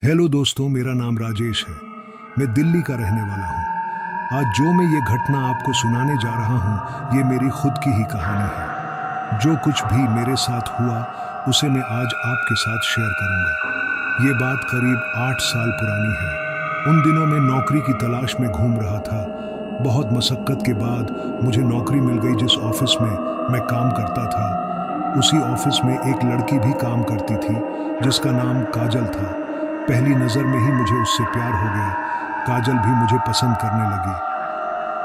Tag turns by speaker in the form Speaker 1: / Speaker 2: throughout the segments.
Speaker 1: Hello दोस्तों, मेरा नाम राजेश है। मैं दिल्ली का रहने वाला हूँ। आज जो मैं ये घटना आपको सुनाने जा रहा हूँ, ये मेरी खुद की ही कहानी है। जो कुछ भी मेरे साथ हुआ उसे मैं आज आपके साथ शेयर करूँगा। ये बात करीब 8 साल पुरानी है। उन दिनों मैं नौकरी की तलाश में घूम रहा था। बहुत मशक्क़त के बाद मुझे नौकरी मिल गई। जिस ऑफिस में मैं काम करता था, उसी ऑफिस में एक लड़की भी काम करती थी जिसका नाम काजल था। पहली नज़र में ही मुझे उससे प्यार हो गया। काजल भी मुझे पसंद करने लगी।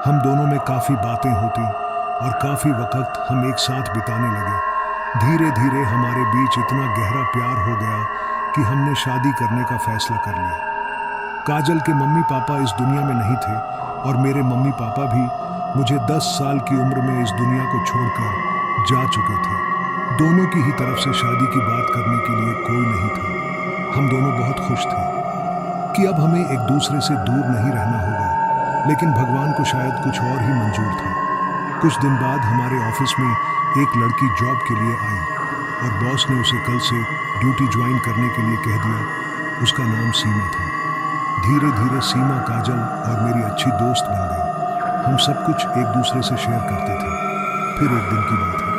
Speaker 1: हम दोनों में काफ़ी बातें होती और काफ़ी वक्त हम एक साथ बिताने लगे। धीरे धीरे हमारे बीच इतना गहरा प्यार हो गया कि हमने शादी करने का फैसला कर लिया। काजल के मम्मी पापा इस दुनिया में नहीं थे और मेरे मम्मी पापा भी मुझे 10 साल की उम्र में इस दुनिया को छोड़कर जा चुके थे। दोनों की ही तरफ से शादी की बात करने के लिए कोई नहीं था। हम दोनों बहुत खुश थे कि अब हमें एक दूसरे से दूर नहीं रहना होगा, लेकिन भगवान को शायद कुछ और ही मंजूर था। कुछ दिन बाद हमारे ऑफिस में एक लड़की जॉब के लिए आई और बॉस ने उसे कल से ड्यूटी ज्वाइन करने के लिए कह दिया। उसका नाम सीमा था। धीरे धीरे सीमा काजल और मेरी अच्छी दोस्त बन गई। हम सब कुछ एक दूसरे से शेयर करते थे। फिर एक दिन की बात है,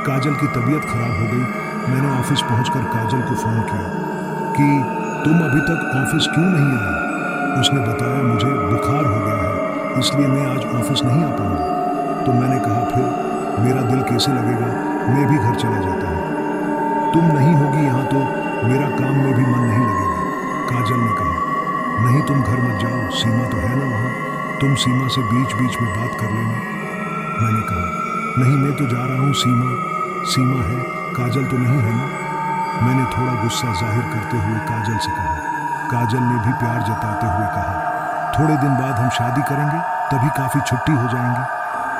Speaker 1: काजल की तबीयत खराब हो गई। मैंने ऑफिस पहुंचकर काजल को फ़ोन किया कि तुम अभी तक ऑफिस क्यों नहीं आई। उसने बताया मुझे बुखार हो गया है, इसलिए मैं आज ऑफिस नहीं आ पाऊंगा। तो मैंने कहा फिर मेरा दिल कैसे लगेगा, मैं भी घर चला जाता हूँ। तुम नहीं होगी यहाँ तो मेरा काम में भी मन नहीं लगेगा। काजल ने कहा नहीं, तुम घर मत जाओ, सीमा तो है ना वहाँ, तुम सीमा से बीच बीच में बात कर लेना। मैंने कहा नहीं, मैं तो जा रहा हूँ। सीमा है, काजल तो नहीं है ना। मैंने थोड़ा गुस्सा जाहिर करते हुए काजल से कहा। काजल ने भी प्यार जताते हुए कहा थोड़े दिन बाद हम शादी करेंगे, तभी काफ़ी छुट्टी हो जाएंगी।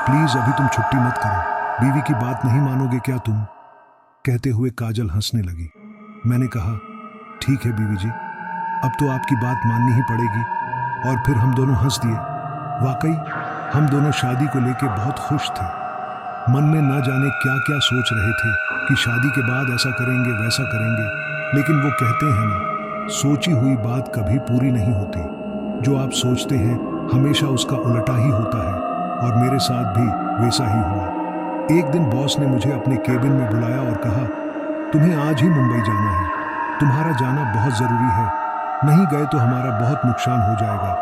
Speaker 1: प्लीज़ अभी तुम छुट्टी मत करो, बीवी की बात नहीं मानोगे क्या तुम। कहते हुए काजल हंसने लगी। मैंने कहा ठीक है बीवी जी, अब तो आपकी बात माननी ही पड़ेगी। और फिर हम दोनों हंस दिए। वाकई हम दोनों शादी को लेकर बहुत खुश थे। मन में न जाने क्या क्या सोच रहे थे कि शादी के बाद ऐसा करेंगे वैसा करेंगे, लेकिन वो कहते हैं ना, सोची हुई बात कभी पूरी नहीं होती। जो आप सोचते हैं हमेशा उसका उल्टा ही होता है, और मेरे साथ भी वैसा ही हुआ। एक दिन बॉस ने मुझे अपने केबिन में बुलाया और कहा तुम्हें आज ही मुंबई जाना है, तुम्हारा जाना बहुत ज़रूरी है, नहीं गए तो हमारा बहुत नुकसान हो जाएगा।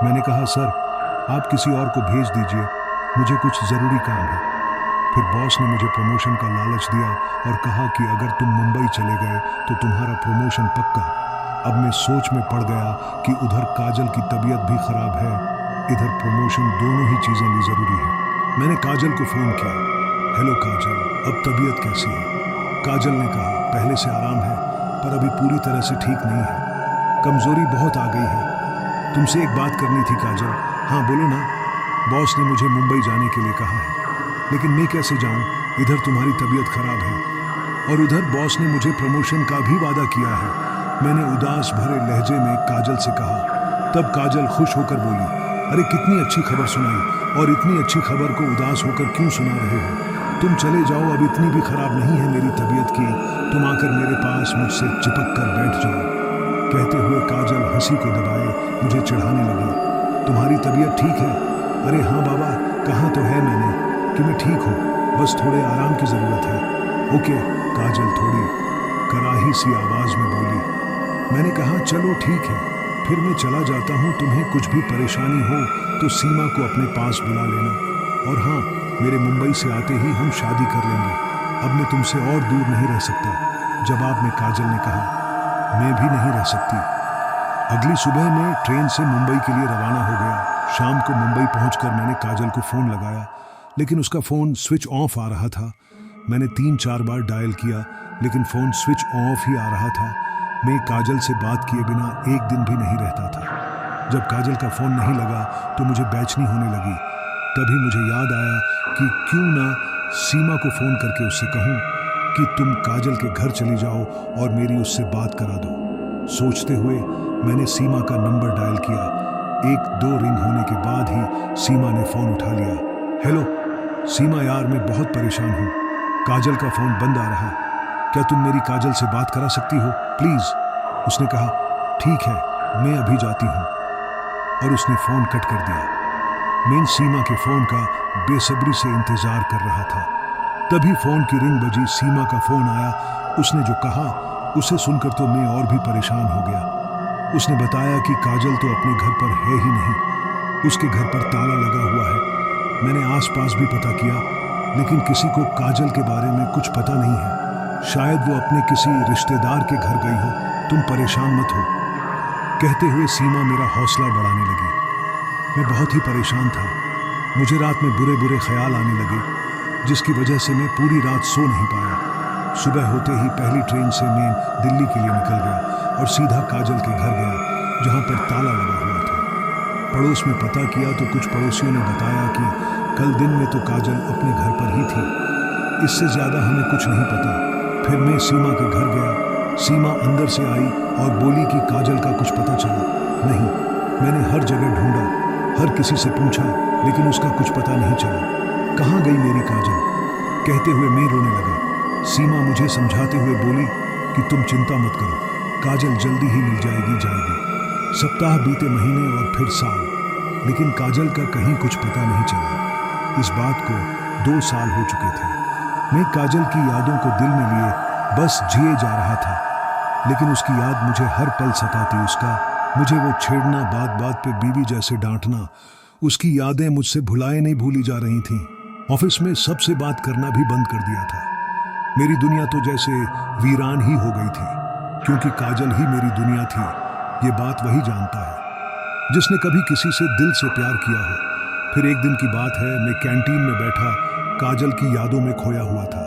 Speaker 1: मैंने कहा सर आप किसी और को भेज दीजिए, मुझे कुछ ज़रूरी काम है। फिर बॉस ने मुझे प्रमोशन का लालच दिया और कहा कि अगर तुम मुंबई चले गए तो तुम्हारा प्रमोशन पक्का। अब मैं सोच में पड़ गया कि उधर काजल की तबीयत भी खराब है, इधर प्रमोशन, दोनों ही चीज़ें भी ज़रूरी है। मैंने काजल को फ़ोन किया। हेलो काजल, अब तबीयत कैसी है। काजल ने कहा पहले से आराम है, पर अभी पूरी तरह से ठीक नहीं है, कमज़ोरी बहुत आ गई है। तुमसे एक बात करनी थी काजल। हाँ बोलो ना। बॉस ने मुझे मुंबई जाने के लिए कहा है, लेकिन मैं कैसे जाऊं, इधर तुम्हारी तबीयत खराब है और उधर बॉस ने मुझे प्रमोशन का भी वादा किया है। मैंने उदास भरे लहजे में काजल से कहा। तब काजल खुश होकर बोली अरे कितनी अच्छी खबर सुनाई, और इतनी अच्छी खबर को उदास होकर क्यों सुना रहे हो। तुम चले जाओ, अब इतनी भी खराब नहीं है मेरी तबीयत की, तुम आकर मेरे पास मुझसे चिपक कर बैठ जाओ। कहते हुए काजल हंसी को दबाए मुझे चिढ़ाने लगी। तुम्हारी तबीयत ठीक है। अरे हाँ बाबा, कहा तो है मैंने कि मैं ठीक हूँ, बस थोड़े आराम की ज़रूरत है। ओके, काजल थोड़ी कराही सी आवाज़ में बोली। मैंने कहा चलो ठीक है, फिर मैं चला जाता हूँ, तुम्हें कुछ भी परेशानी हो तो सीमा को अपने पास बुला लेना। और हाँ, मेरे मुंबई से आते ही हम शादी कर लेंगे, अब मैं तुमसे और दूर नहीं रह सकता। जवाब में काजल ने कहा मैं भी नहीं रह सकती। अगली सुबह मैं ट्रेन से मुंबई के लिए रवाना हो गया। शाम को मुंबई पहुँचकर मैंने काजल को फ़ोन लगाया, लेकिन उसका फ़ोन स्विच ऑफ आ रहा था। मैंने 3-4 बार डायल किया, लेकिन फ़ोन स्विच ऑफ ही आ रहा था। मैं काजल से बात किए बिना एक दिन भी नहीं रहता था। जब काजल का फ़ोन नहीं लगा तो मुझे बेचैनी होने लगी। तभी मुझे याद आया कि क्यों ना सीमा को फ़ोन करके उससे कहूँ कि तुम काजल के घर चली जाओ और मेरी उससे बात करा दो। सोचते हुए मैंने सीमा का नंबर डायल किया। 1-2 रिंग होने के बाद ही सीमा ने फ़ोन उठा लिया। हेलो सीमा यार, मैं बहुत परेशान हूँ, काजल का फ़ोन बंद आ रहा, क्या तुम मेरी काजल से बात करा सकती हो प्लीज़। उसने कहा ठीक है, मैं अभी जाती हूँ। और उसने फोन कट कर दिया। मैं सीमा के फोन का बेसब्री से इंतजार कर रहा था। तभी फोन की रिंग बजी, सीमा का फोन आया। उसने जो कहा उसे सुनकर तो मैं और भी परेशान हो गया। उसने बताया कि काजल तो अपने घर पर है ही नहीं, उसके घर पर ताला लगा हुआ है। मैंने आसपास भी पता किया, लेकिन किसी को काजल के बारे में कुछ पता नहीं है। शायद वो अपने किसी रिश्तेदार के घर गई हो। तुम परेशान मत हो। कहते हुए सीमा मेरा हौसला बढ़ाने लगी। मैं बहुत ही परेशान था। मुझे रात में बुरे बुरे ख्याल आने लगे, जिसकी वजह से मैं पूरी रात सो नहीं पाया। सुबह होते ही पहली ट्रेन से मैं दिल्ली के लिए निकल गया और सीधा काजल के घर गया, जहां पर ताला लगा हुआ था। पड़ोस में पता किया तो कुछ पड़ोसियों ने बताया कि कल दिन में तो काजल अपने घर पर ही थी। इससे ज़्यादा हमें कुछ नहीं पता। फिर मैं सीमा के घर गया। सीमा अंदर से आई और बोली कि काजल का कुछ पता चला नहीं। मैंने हर जगह ढूंढा, हर किसी से पूछा, लेकिन उसका कुछ पता नहीं चला। कहाँ गई मेरी काजल? कहते हुए मैं रोने लगा। सीमा मुझे समझाते हुए बोली कि तुम चिंता मत करो, काजल जल्दी ही मिल जाएगी। सप्ताह बीते, महीने और फिर साल, लेकिन काजल का कहीं कुछ पता नहीं चला। इस बात को 2 साल हो चुके थे। मैं काजल की यादों को दिल में लिए बस जिए जा रहा था, लेकिन उसकी याद मुझे हर पल सताती। उसका मुझे वो छेड़ना, बात बात पे बीवी जैसे डांटना, उसकी यादें मुझसे भुलाए नहीं भूली जा रही थीं। ऑफिस में सबसे बात करना भी बंद कर दिया था। मेरी दुनिया तो जैसे वीरान ही हो गई थी, क्योंकि काजल ही मेरी दुनिया थी। ये बात वही जानता है जिसने कभी किसी से दिल से प्यार किया हो। फिर एक दिन की बात है, मैं कैंटीन में बैठा काजल की यादों में खोया हुआ था।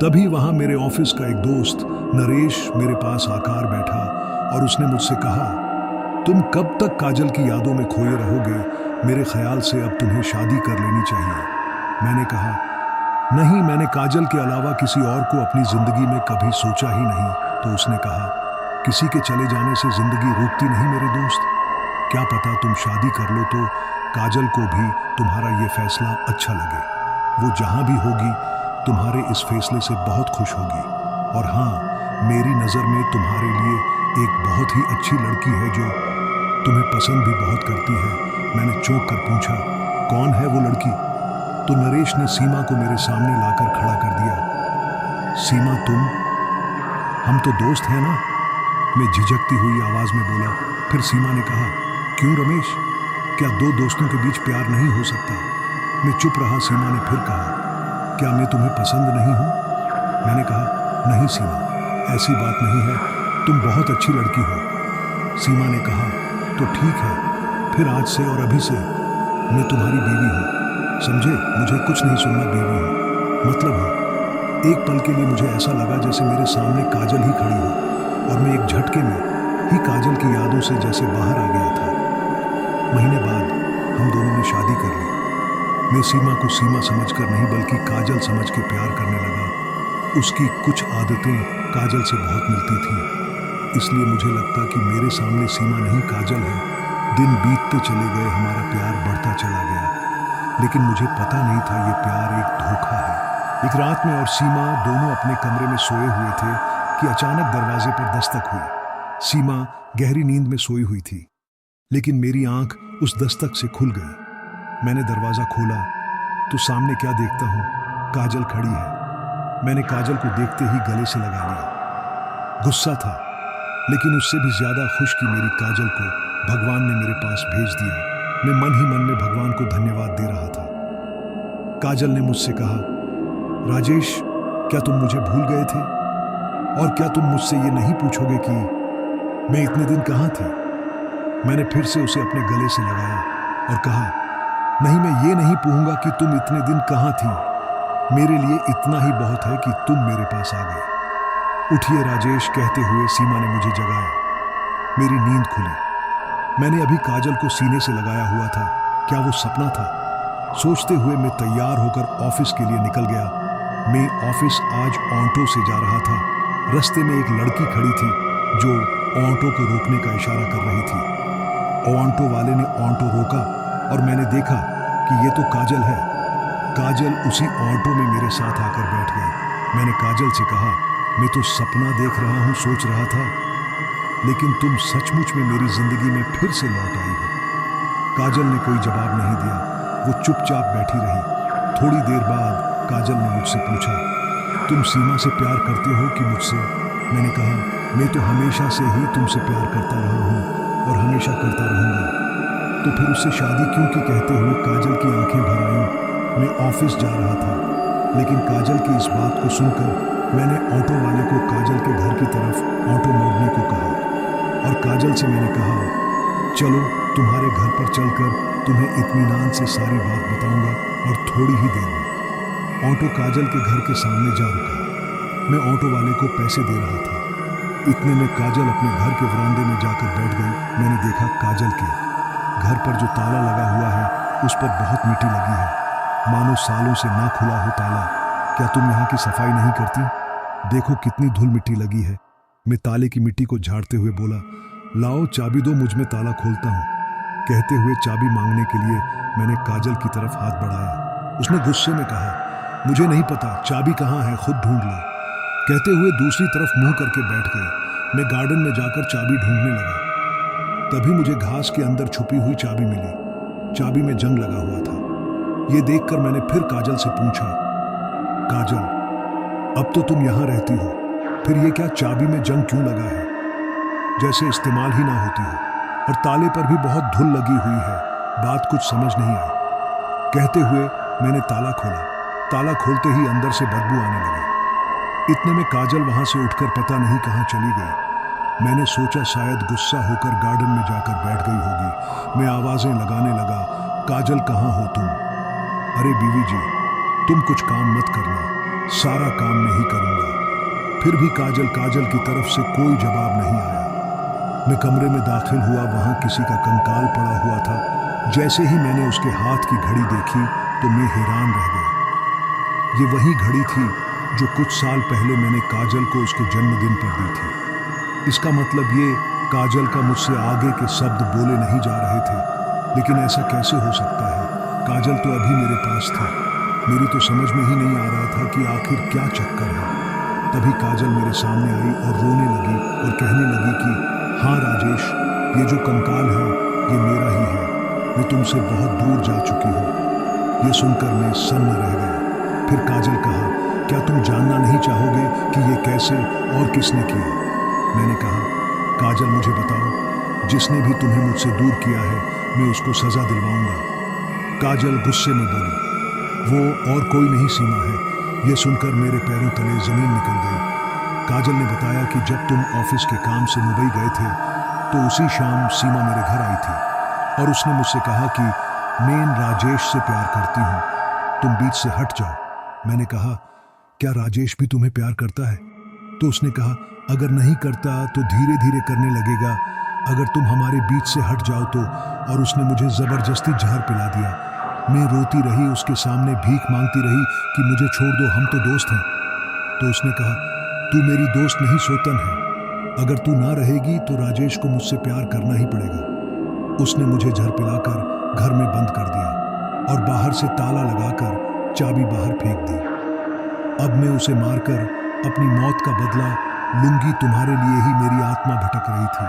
Speaker 1: तभी वहां मेरे ऑफिस का एक दोस्त नरेश मेरे पास आकर बैठा और उसने मुझसे कहा, तुम कब तक काजल की यादों में खोए रहोगे? मेरे ख्याल से अब तुम्हें शादी कर लेनी चाहिए। मैंने कहा, नहीं, मैंने काजल के अलावा किसी और को अपनी जिंदगी में कभी सोचा ही नहीं। तो उसने कहा, किसी के चले जाने से जिंदगी रुकती नहीं मेरे दोस्त। क्या पता तुम शादी कर लो तो काजल को भी तुम्हारा ये फैसला अच्छा लगे। वो जहां भी होगी तुम्हारे इस फैसले से बहुत खुश होगी। और हाँ, मेरी नज़र में तुम्हारे लिए एक बहुत ही अच्छी लड़की है जो तुम्हें पसंद भी बहुत करती है। मैंने चौंक कर पूछा, कौन है वो लड़की? तो नरेश ने सीमा को मेरे सामने लाकर खड़ा कर दिया। सीमा, तुम? हम तो दोस्त हैं ना? मैं झिझकती हुई आवाज में बोला। फिर सीमा ने कहा, क्यों रमेश, क्या 2 दोस्तों के बीच प्यार नहीं हो सकता? मैं चुप रहा। सीमा ने फिर कहा, क्या मैं तुम्हें पसंद नहीं हूं? मैंने कहा, नहीं सीमा, ऐसी बात नहीं है, तुम बहुत अच्छी लड़की हो। सीमा ने कहा, तो ठीक है, फिर आज से और अभी से मैं तुम्हारी बीवी हूँ। समझे, मुझे कुछ नहीं सुनना, बीवी हूँ मतलब हूँ। एक पल के लिए मुझे ऐसा लगा जैसे मेरे सामने काजल ही खड़ी हो, और मैं एक झटके में ही काजल की यादों से जैसे बाहर आ गया था। महीने बाद हम दोनों ने शादी कर ली। मैं सीमा को सीमा समझकर नहीं बल्कि काजल समझ के प्यार करने लगा। उसकी कुछ आदतें काजल से बहुत मिलती थीं, इसलिए मुझे लगता कि मेरे सामने सीमा नहीं काजल है। दिन बीतते चले गए, हमारा प्यार बढ़ता चला गया, लेकिन मुझे पता नहीं था ये प्यार एक धोखा है। एक रात में और सीमा दोनों अपने कमरे में सोए हुए थे कि अचानक दरवाजे पर दस्तक हुई। सीमा गहरी नींद में सोई हुई थी, लेकिन मेरी आंख उस दस्तक से खुल गई। मैंने दरवाजा खोला तो सामने क्या देखता हूं, काजल खड़ी है। मैंने काजल को देखते ही गले से लगा लिया। गुस्सा था, लेकिन उससे भी ज्यादा खुश कि मेरी काजल को भगवान ने मेरे पास भेज दिया। मैं मन ही मन में भगवान को धन्यवाद दे रहा था। काजल ने मुझसे कहा, राजेश, क्या तुम मुझे भूल गए थे? और क्या तुम मुझसे ये नहीं पूछोगे कि मैं इतने दिन कहाँ थी? मैंने फिर से उसे अपने गले से लगाया और कहा, नहीं, मैं ये नहीं पूछूंगा कि तुम इतने दिन कहाँ थी। मेरे लिए इतना ही बहुत है कि तुम मेरे पास आ गए। उठिए राजेश, कहते हुए सीमा ने मुझे जगाया। मेरी नींद खुली। मैंने अभी काजल को सीने से लगाया हुआ था। क्या वो सपना था? सोचते हुए मैं तैयार होकर ऑफिस के लिए निकल गया। मैं ऑफिस आज ऑटो से जा रहा था। रास्ते में एक लड़की खड़ी थी जो ऑटो को रोकने का इशारा कर रही थी। ऑटो वाले ने ऑटो रोका और मैंने देखा कि ये तो काजल है। काजल उसी ऑटो में मेरे साथ आकर बैठ गई। मैंने काजल से कहा, मैं तो सपना देख रहा हूँ, सोच रहा था। लेकिन तुम सचमुच में मेरी जिंदगी में फिर से लौट आई हो। काजल ने कोई जवाब नहीं दिया, वो चुपचाप बैठी रही। थोड़ी देर बाद काजल ने मुझसे पूछा, तुम सीमा से प्यार करते हो कि मुझसे? मैंने कहा, मैं तो हमेशा से ही तुमसे प्यार करता रहा हूँ और हमेशा करता रहूँगा। तो फिर उससे शादी क्यों की? कहते हुए काजल की आंखें भर आईं। मैं ऑफिस जा रहा था, लेकिन काजल की इस बात को सुनकर मैंने ऑटो वाले को काजल के घर की तरफ ऑटो मोड़ने को कहा और काजल से मैंने कहा, चलो तुम्हारे घर पर चलकर तुम्हें इत्मीनान से सारी बात बताऊंगा। और थोड़ी ही देर में ऑटो काजल के घर के सामने जा रुका। मैं ऑटो वाले को पैसे दे रहा था। इतने में काजल अपने घर के वरांदे में जाकर बैठ गई। मैंने देखा काजल के घर पर जो ताला लगा हुआ है उस पर बहुत मिट्टी लगी है, मानो सालों से ना खुला हो ताला। क्या तुम यहाँ की सफाई नहीं करती? देखो कितनी धूल मिट्टी लगी है। मैं ताले की मिट्टी को झाड़ते हुए बोला, लाओ चाबी दो, मुझ में ताला खोलता हूँ। कहते हुए चाबी मांगने के लिए मैंने काजल की तरफ हाथ बढ़ाया। उसने गुस्से में कहा, मुझे नहीं पता, चाबी कहाँ है, खुद ढूंढ लो। कहते हुए दूसरी तरफ मुंह करके बैठ गई। मैं गार्डन में जाकर चाबी ढूंढने लगा। तभी मुझे घास के अंदर छुपी हुई चाबी मिली। चाबी में जंग लगा हुआ था। ये देखकर मैंने फिर काजल से पूछा, काजल अब तो तुम यहाँ रहती हो, फिर ये क्या चाबी में जंग क्यों लगा है? जैसे इस्तेमाल ही ना होती हो, और ताले पर भी बहुत धूल लगी हुई है। बात कुछ समझ नहीं आई। कहते हुए मैंने ताला खोला। ताला खोलते ही अंदर से बदबू आने लगी। इतने में काजल वहां से उठकर पता नहीं कहां चली गई। मैंने सोचा शायद गुस्सा होकर गार्डन में जाकर बैठ गई होगी। मैं आवाजें लगाने लगा, काजल कहाँ हो तुम? अरे बीवी जी, तुम कुछ काम मत करना, सारा काम मैं ही करूंगा। फिर भी काजल की तरफ से कोई जवाब नहीं आया। मैं कमरे में दाखिल हुआ, वहां किसी का कंकाल पड़ा हुआ था। जैसे ही मैंने उसके हाथ की घड़ी देखी तो मैं हैरान रह गया। ये वही घड़ी थी जो कुछ साल पहले मैंने काजल को उसके जन्मदिन पर दी थी। इसका मतलब ये काजल का मुझसे आगे के शब्द बोले नहीं जा रहे थे। लेकिन ऐसा कैसे हो सकता है? काजल तो अभी मेरे पास थी। मेरी तो समझ में ही नहीं आ रहा था कि आखिर क्या चक्कर है। तभी काजल मेरे सामने आई और रोने लगी और कहने लगी कि हाँ राजेश, ये जो कंकाल है ये मेरा ही है। मैं तुमसे बहुत दूर जा चुकी हूँ। ये सुनकर मैं सन्न रह गया। फिर काजल कहा, क्या तुम जानना नहीं चाहोगे कि ये कैसे और किसने किया? मैंने कहा, काजल मुझे बताओ, जिसने भी तुम्हें मुझसे दूर किया है मैं उसको सजा दिलवाऊंगा। काजल गुस्से में बोली, वो और कोई नहीं सीमा है। यह सुनकर मेरे पैरों तले जमीन निकल गई। काजल ने बताया कि जब तुम ऑफिस के काम से मुंबई गए थे तो उसी शाम सीमा मेरे घर आई थी और उसने मुझसे कहा कि मैं राजेश से प्यार करती हूँ, तुम बीच से हट जाओ। मैंने कहा, क्या राजेश भी तुम्हें प्यार करता है? तो उसने कहा, अगर नहीं करता तो धीरे धीरे करने लगेगा, अगर तुम हमारे बीच से हट जाओ तो। और उसने मुझे जबरदस्ती जहर पिला दिया। मैं रोती रही, उसके सामने भीख मांगती रही कि मुझे छोड़ दो, हम तो दोस्त हैं। तो उसने कहा, तू मेरी दोस्त नहीं सौतन है, अगर तू ना रहेगी तो राजेश को मुझसे प्यार करना ही पड़ेगा। उसने मुझे जहर पिलाकर घर में बंद कर दिया और बाहर से ताला लगाकर चाबी बाहर फेंक दी। अब मैं उसे मारकर अपनी मौत का बदला लूंगी। तुम्हारे लिए ही मेरी आत्मा भटक रही थी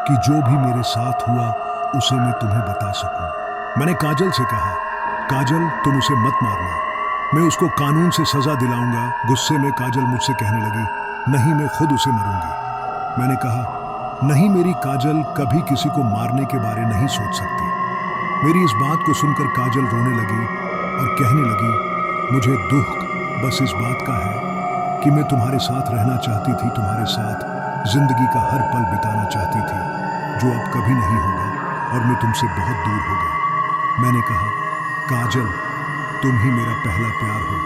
Speaker 1: कि जो भी मेरे साथ हुआ उसे मैं तुम्हें बता सकूं। मैंने काजल से कहा, काजल तुम उसे मत मारना, मैं उसको कानून से सजा दिलाऊंगा। गुस्से में काजल मुझसे कहने लगी, नहीं मैं खुद उसे मरूंगी। मैंने कहा, नहीं मेरी काजल कभी किसी को मारने के बारे नहीं सोच सकती। मेरी इस बात को सुनकर काजल रोने लगी और कहने लगी, मुझे दुख बस इस बात का है कि मैं तुम्हारे साथ रहना चाहती थी, तुम्हारे साथ जिंदगी का हर पल बिताना चाहती थी, जो अब कभी नहीं होगा और मैं तुमसे बहुत दूर हो गई। मैंने कहा, काजल तुम ही मेरा पहला प्यार हो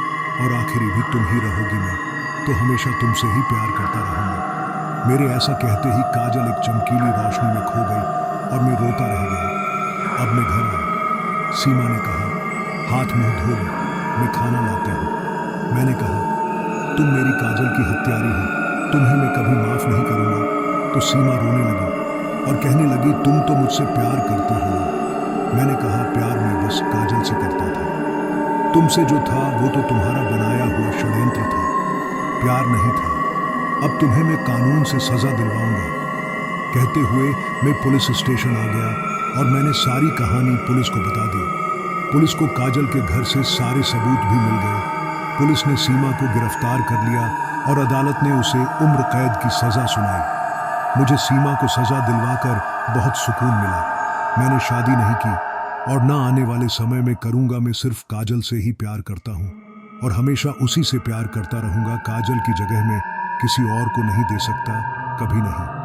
Speaker 1: और आखिरी भी तुम ही रहोगी। मैं तो हमेशा तुमसे ही प्यार करता रहूंगा। मेरे ऐसा कहते ही काजल एक चमकीली रोशनी में खो गई और मैं रोता रह गया। अब मैं घर आया। सीमा ने कहा, हाथ मुंह धो लो, मैं खाना लाती हूँ। मैंने कहा, तुम मेरी काजल की हत्यारी हो, तुम्हें मैं कभी माफ नहीं करूंगा। तो सीमा रोने लगी और कहने लगी, तुम तो मुझसे प्यार करते हो। मैंने कहा, प्यार मैं बस काजल से करता था, तुमसे जो था वो तो तुम्हारा बनाया हुआ षड्यंत्र था, प्यार नहीं था। अब तुम्हें मैं कानून से सजा दिलवाऊंगा। कहते हुए मैं पुलिस स्टेशन आ गया और मैंने सारी कहानी पुलिस को बता दी। पुलिस को काजल के घर से सारे सबूत भी मिल गए। पुलिस ने सीमा को गिरफ्तार कर लिया और अदालत ने उसे उम्र कैद की सजा सुनाई। मुझे सीमा को सजा दिलवाकर बहुत सुकून मिला। मैंने शादी नहीं की और ना आने वाले समय में करूंगा। मैं सिर्फ काजल से ही प्यार करता हूं और हमेशा उसी से प्यार करता रहूंगा। काजल की जगह में किसी और को नहीं दे सकता, कभी नहीं।